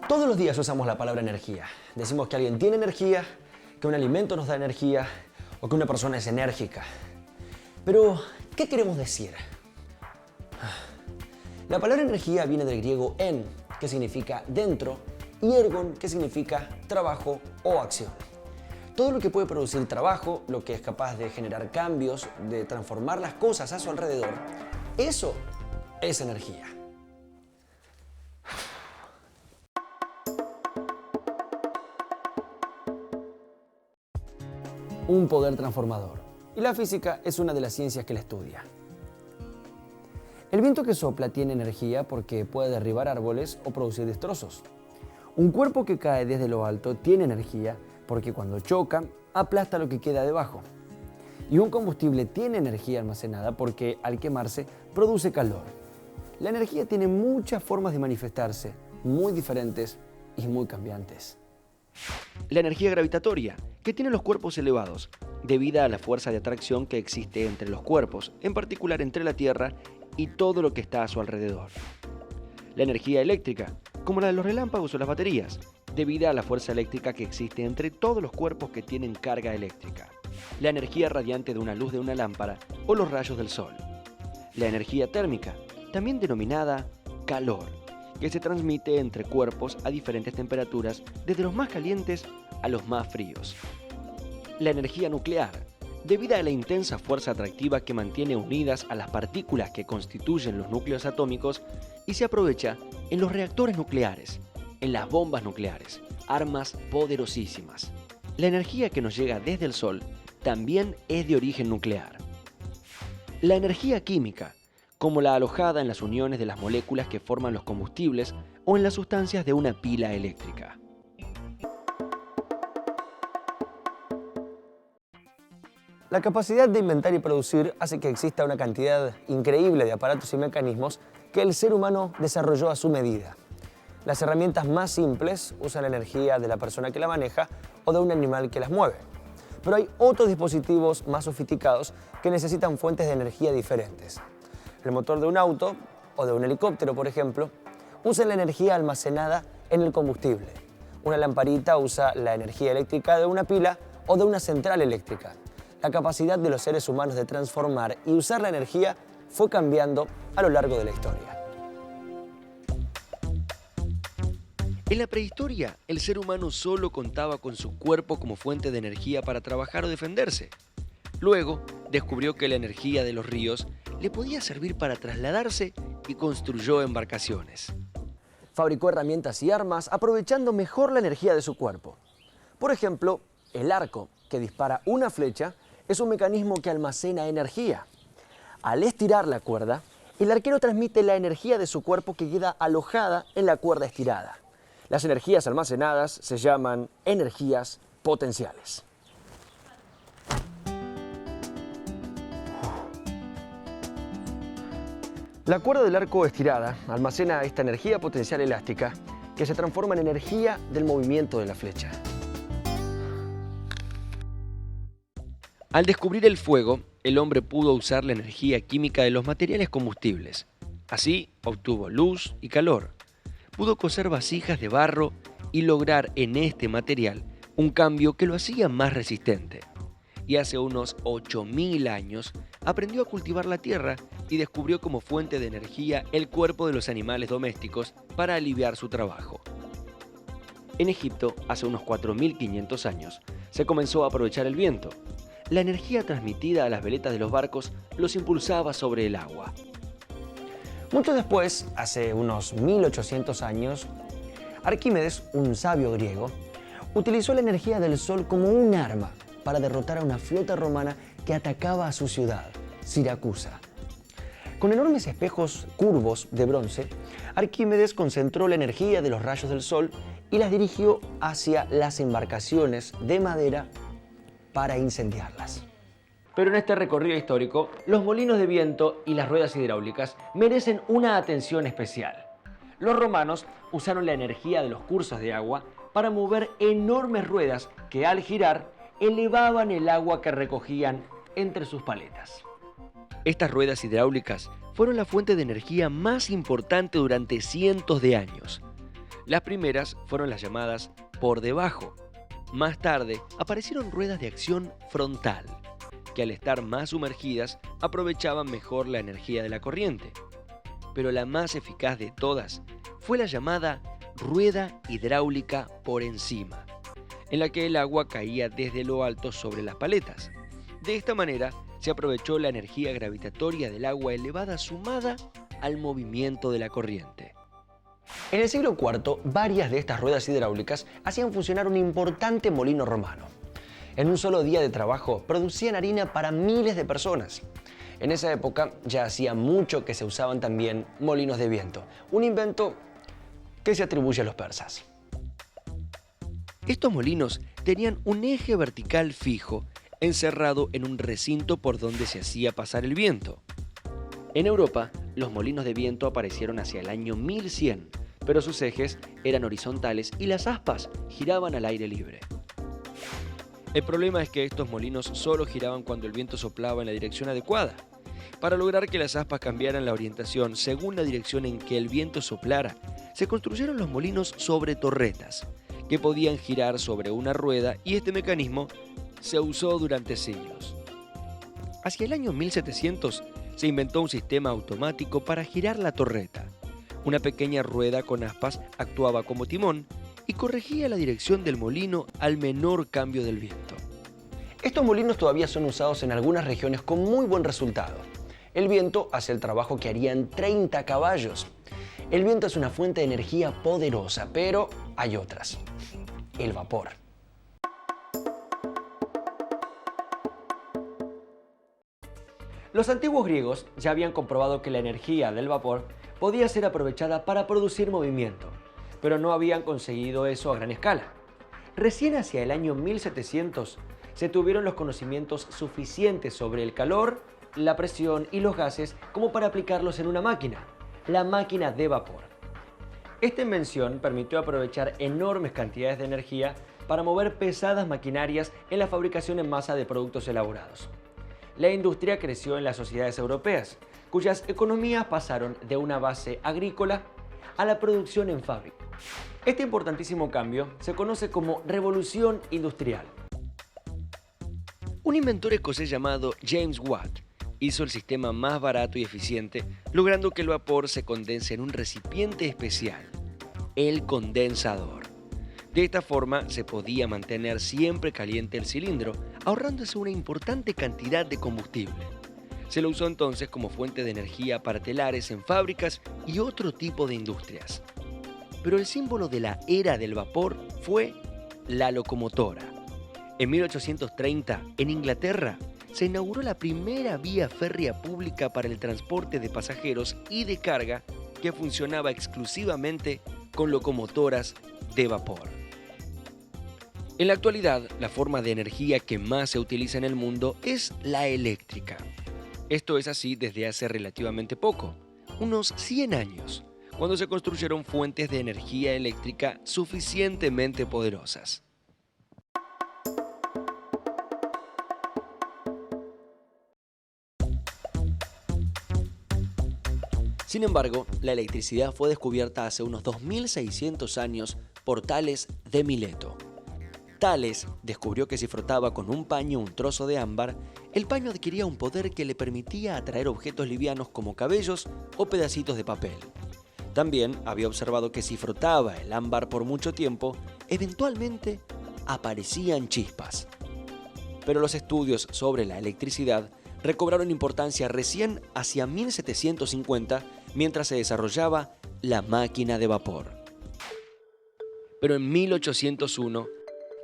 Todos los días usamos la palabra energía. Decimos que alguien tiene energía, que un alimento nos da energía o que una persona es enérgica. Pero, ¿qué queremos decir? La palabra energía viene del griego en, que significa dentro, y ergon, que significa trabajo o acción. Todo lo que puede producir trabajo, lo que es capaz de generar cambios, de transformar las cosas a su alrededor, eso es energía. Un poder transformador. Y la física es una de las ciencias que la estudia. El viento que sopla tiene energía porque puede derribar árboles o producir destrozos. Un cuerpo que cae desde lo alto tiene energía porque cuando choca, aplasta lo que queda debajo. Y un combustible tiene energía almacenada porque al quemarse produce calor. La energía tiene muchas formas de manifestarse, muy diferentes y muy cambiantes. La energía gravitatoria, que tienen los cuerpos elevados, debido a la fuerza de atracción que existe entre los cuerpos, en particular entre la Tierra y todo lo que está a su alrededor. La energía eléctrica, como la de los relámpagos o las baterías, debido a la fuerza eléctrica que existe entre todos los cuerpos que tienen carga eléctrica. La energía radiante de una luz de una lámpara o los rayos del sol. La energía térmica, también denominada calor, que se transmite entre cuerpos a diferentes temperaturas, desde los más calientes a los más fríos. La energía nuclear, debido a la intensa fuerza atractiva que mantiene unidas a las partículas que constituyen los núcleos atómicos y se aprovecha en los reactores nucleares, en las bombas nucleares, armas poderosísimas. La energía que nos llega desde el Sol también es de origen nuclear. La energía química, como la alojada en las uniones de las moléculas que forman los combustibles o en las sustancias de una pila eléctrica. La capacidad de inventar y producir hace que exista una cantidad increíble de aparatos y mecanismos que el ser humano desarrolló a su medida. Las herramientas más simples usan la energía de la persona que la maneja o de un animal que las mueve. Pero hay otros dispositivos más sofisticados que necesitan fuentes de energía diferentes. El motor de un auto o de un helicóptero, por ejemplo, usa la energía almacenada en el combustible. Una lamparita usa la energía eléctrica de una pila o de una central eléctrica. La capacidad de los seres humanos de transformar y usar la energía fue cambiando a lo largo de la historia. En la prehistoria, el ser humano solo contaba con su cuerpo como fuente de energía para trabajar o defenderse. Luego, descubrió que la energía de los ríos le podía servir para trasladarse y construyó embarcaciones. Fabricó herramientas y armas aprovechando mejor la energía de su cuerpo. Por ejemplo, el arco, que dispara una flecha, es un mecanismo que almacena energía. Al estirar la cuerda, el arquero transmite la energía de su cuerpo que queda alojada en la cuerda estirada. Las energías almacenadas se llaman energías potenciales. La cuerda del arco estirada almacena esta energía potencial elástica que se transforma en energía del movimiento de la flecha. Al descubrir el fuego, el hombre pudo usar la energía química de los materiales combustibles. Así obtuvo luz y calor. Pudo coser vasijas de barro y lograr en este material un cambio que lo hacía más resistente. Y hace unos 8.000 años aprendió a cultivar la tierra y descubrió como fuente de energía el cuerpo de los animales domésticos para aliviar su trabajo. En Egipto, hace unos 4.500 años, se comenzó a aprovechar el viento. La energía transmitida a las veletas de los barcos los impulsaba sobre el agua. Mucho después, hace unos 1800 años, Arquímedes, un sabio griego, utilizó la energía del sol como un arma para derrotar a una flota romana que atacaba a su ciudad, Siracusa. Con enormes espejos curvos de bronce, Arquímedes concentró la energía de los rayos del sol y las dirigió hacia las embarcaciones de madera para incendiarlas. Pero en este recorrido histórico, los molinos de viento y las ruedas hidráulicas merecen una atención especial. Los romanos usaron la energía de los cursos de agua para mover enormes ruedas que al girar elevaban el agua que recogían entre sus paletas. Estas ruedas hidráulicas fueron la fuente de energía más importante durante cientos de años. Las primeras fueron las llamadas por debajo. Más tarde aparecieron ruedas de acción frontal, que al estar más sumergidas aprovechaban mejor la energía de la corriente. Pero la más eficaz de todas fue la llamada rueda hidráulica por encima, en la que el agua caía desde lo alto sobre las paletas. De esta manera se aprovechó la energía gravitatoria del agua elevada sumada al movimiento de la corriente. En el siglo IV, varias de estas ruedas hidráulicas hacían funcionar un importante molino romano. En un solo día de trabajo producían harina para miles de personas. En esa época ya hacía mucho que se usaban también molinos de viento, un invento que se atribuye a los persas. Estos molinos tenían un eje vertical fijo encerrado en un recinto por donde se hacía pasar el viento. En Europa, los molinos de viento aparecieron hacia el año 1100, pero sus ejes eran horizontales y las aspas giraban al aire libre. El problema es que estos molinos solo giraban cuando el viento soplaba en la dirección adecuada. Para lograr que las aspas cambiaran la orientación según la dirección en que el viento soplara, se construyeron los molinos sobre torretas, que podían girar sobre una rueda, y este mecanismo se usó durante siglos. Hacia el año 1700 se inventó un sistema automático para girar la torreta. Una pequeña rueda con aspas actuaba como timón y corregía la dirección del molino al menor cambio del viento. Estos molinos todavía son usados en algunas regiones con muy buen resultado. El viento hace el trabajo que harían 30 caballos. El viento es una fuente de energía poderosa, pero hay otras. El vapor. Los antiguos griegos ya habían comprobado que la energía del vapor podía ser aprovechada para producir movimiento, pero no habían conseguido eso a gran escala. Recién hacia el año 1700 se tuvieron los conocimientos suficientes sobre el calor, la presión y los gases como para aplicarlos en una máquina, la máquina de vapor. Esta invención permitió aprovechar enormes cantidades de energía para mover pesadas maquinarias en la fabricación en masa de productos elaborados. La industria creció en las sociedades europeas, cuyas economías pasaron de una base agrícola a la producción en fábrica. Este importantísimo cambio se conoce como Revolución Industrial. Un inventor escocés llamado James Watt hizo el sistema más barato y eficiente, logrando que el vapor se condense en un recipiente especial, el condensador. De esta forma se podía mantener siempre caliente el cilindro, ahorrándose una importante cantidad de combustible. Se lo usó entonces como fuente de energía para telares en fábricas y otro tipo de industrias. Pero el símbolo de la era del vapor fue la locomotora. En 1830, en Inglaterra, se inauguró la primera vía férrea pública para el transporte de pasajeros y de carga que funcionaba exclusivamente con locomotoras de vapor. En la actualidad, la forma de energía que más se utiliza en el mundo es la eléctrica. Esto es así desde hace relativamente poco, unos 100 años, cuando se construyeron fuentes de energía eléctrica suficientemente poderosas. Sin embargo, la electricidad fue descubierta hace unos 2600 años por Tales de Mileto. Tales descubrió que si frotaba con un paño un trozo de ámbar, el paño adquiría un poder que le permitía atraer objetos livianos como cabellos o pedacitos de papel. También había observado que si frotaba el ámbar por mucho tiempo, eventualmente aparecían chispas. Pero los estudios sobre la electricidad recobraron importancia recién hacia 1750, mientras se desarrollaba la máquina de vapor. Pero en 1801,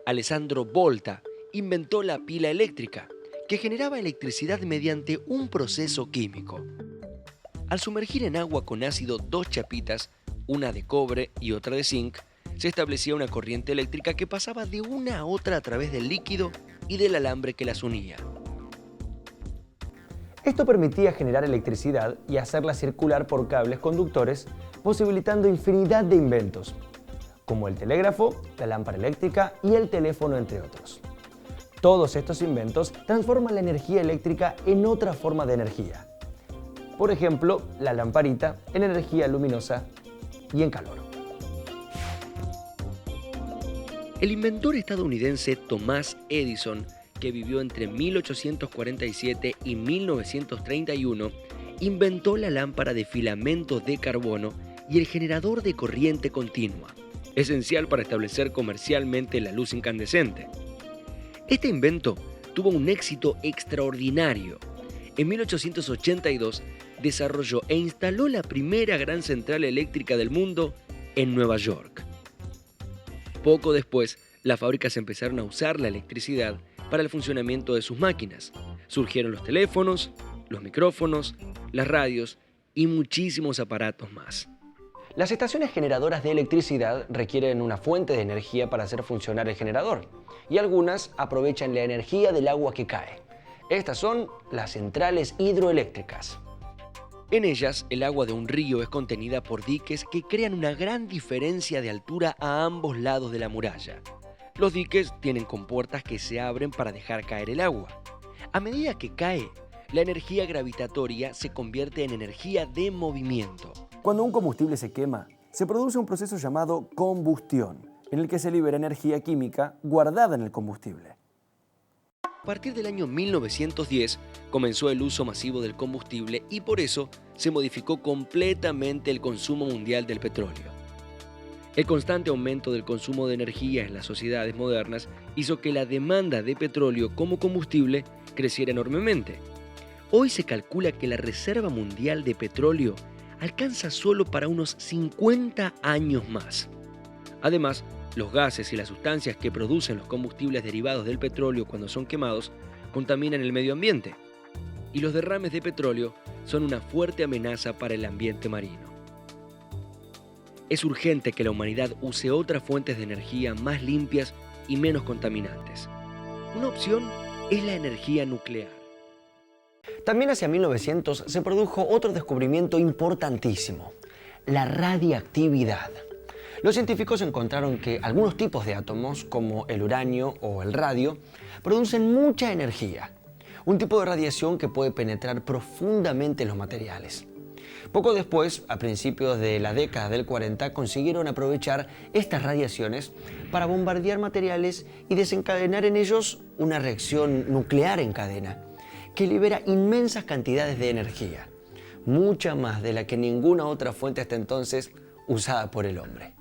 Alessandro Volta inventó la pila eléctrica, que generaba electricidad mediante un proceso químico. Al sumergir en agua con ácido 2 chapitas, una de cobre y otra de zinc, se establecía una corriente eléctrica que pasaba de una a otra a través del líquido y del alambre que las unía. Esto permitía generar electricidad y hacerla circular por cables conductores, posibilitando infinidad de inventos, como el telégrafo, la lámpara eléctrica y el teléfono, entre otros. Todos estos inventos transforman la energía eléctrica en otra forma de energía. Por ejemplo, la lamparita en energía luminosa y en calor. El inventor estadounidense Thomas Edison, que vivió entre 1847 y 1931, inventó la lámpara de filamentos de carbono y el generador de corriente continua, esencial para establecer comercialmente la luz incandescente. Este invento tuvo un éxito extraordinario. En 1882 desarrolló e instaló la primera gran central eléctrica del mundo en Nueva York. Poco después, las fábricas empezaron a usar la electricidad para el funcionamiento de sus máquinas. Surgieron los teléfonos, los micrófonos, las radios y muchísimos aparatos más. Las estaciones generadoras de electricidad requieren una fuente de energía para hacer funcionar el generador, y algunas aprovechan la energía del agua que cae. Estas son las centrales hidroeléctricas. En ellas, el agua de un río es contenida por diques que crean una gran diferencia de altura a ambos lados de la muralla. Los diques tienen compuertas que se abren para dejar caer el agua. A medida que cae, la energía gravitatoria se convierte en energía de movimiento. Cuando un combustible se quema, se produce un proceso llamado combustión, en el que se libera energía química guardada en el combustible. A partir del año 1910 comenzó el uso masivo del combustible y por eso se modificó completamente el consumo mundial del petróleo. El constante aumento del consumo de energía en las sociedades modernas hizo que la demanda de petróleo como combustible creciera enormemente. Hoy se calcula que la reserva mundial de petróleo alcanza solo para unos 50 años más. Además, los gases y las sustancias que producen los combustibles derivados del petróleo cuando son quemados contaminan el medio ambiente. Y los derrames de petróleo son una fuerte amenaza para el ambiente marino. Es urgente que la humanidad use otras fuentes de energía más limpias y menos contaminantes. Una opción es la energía nuclear. También hacia 1900 se produjo otro descubrimiento importantísimo: la radiactividad. Los científicos encontraron que algunos tipos de átomos, como el uranio o el radio, producen mucha energía, un tipo de radiación que puede penetrar profundamente en los materiales. Poco después, a principios de la década del 40, consiguieron aprovechar estas radiaciones para bombardear materiales y desencadenar en ellos una reacción nuclear en cadena, que libera inmensas cantidades de energía, mucha más de la que ninguna otra fuente hasta entonces usada por el hombre.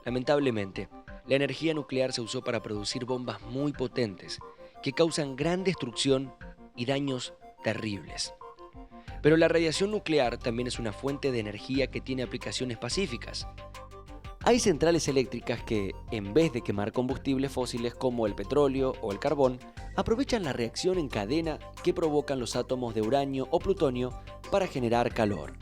Lamentablemente, la energía nuclear se usó para producir bombas muy potentes que causan gran destrucción y daños terribles. Pero la radiación nuclear también es una fuente de energía que tiene aplicaciones pacíficas. Hay centrales eléctricas que, en vez de quemar combustibles fósiles como el petróleo o el carbón, aprovechan la reacción en cadena que provocan los átomos de uranio o plutonio para generar calor.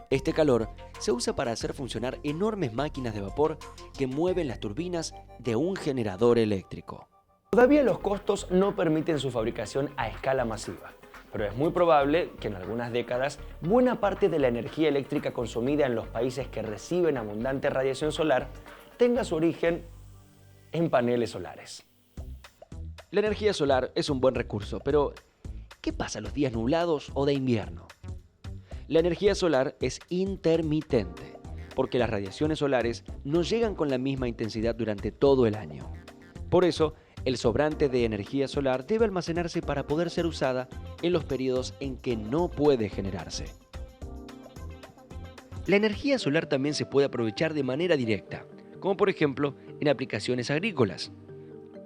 Este calor se usa para hacer funcionar enormes máquinas de vapor que mueven las turbinas de un generador eléctrico. Todavía los costos no permiten su fabricación a escala masiva, pero es muy probable que en algunas décadas buena parte de la energía eléctrica consumida en los países que reciben abundante radiación solar tenga su origen en paneles solares. La energía solar es un buen recurso, pero ¿qué pasa los días nublados o de invierno? La energía solar es intermitente, porque las radiaciones solares no llegan con la misma intensidad durante todo el año. Por eso, el sobrante de energía solar debe almacenarse para poder ser usada en los periodos en que no puede generarse. La energía solar también se puede aprovechar de manera directa, como por ejemplo en aplicaciones agrícolas.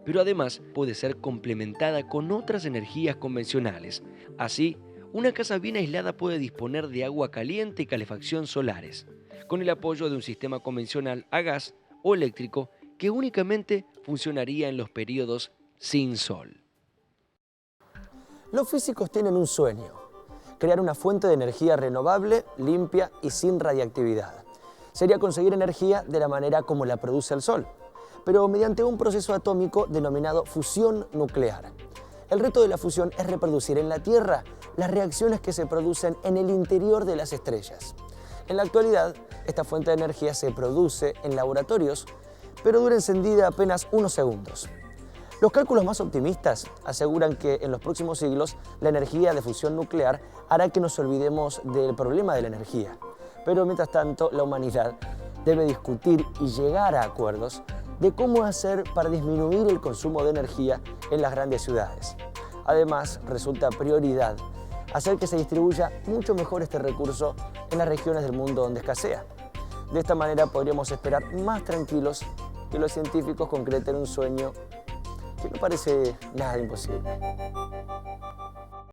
Pero además puede ser complementada con otras energías convencionales. Así, una casa bien aislada puede disponer de agua caliente y calefacción solares, con el apoyo de un sistema convencional a gas o eléctrico que únicamente funcionaría en los periodos sin sol. Los físicos tienen un sueño: crear una fuente de energía renovable, limpia y sin radiactividad. Sería conseguir energía de la manera como la produce el Sol, pero mediante un proceso atómico denominado fusión nuclear. El reto de la fusión es reproducir en la Tierra las reacciones que se producen en el interior de las estrellas. En la actualidad, esta fuente de energía se produce en laboratorios, pero dura encendida apenas unos segundos. Los cálculos más optimistas aseguran que en los próximos siglos la energía de fusión nuclear hará que nos olvidemos del problema de la energía. Pero mientras tanto, la humanidad debe discutir y llegar a acuerdos de cómo hacer para disminuir el consumo de energía en las grandes ciudades. Además, resulta prioridad hacer que se distribuya mucho mejor este recurso en las regiones del mundo donde escasea. De esta manera podríamos esperar más tranquilos que los científicos concreten un sueño que no parece nada imposible.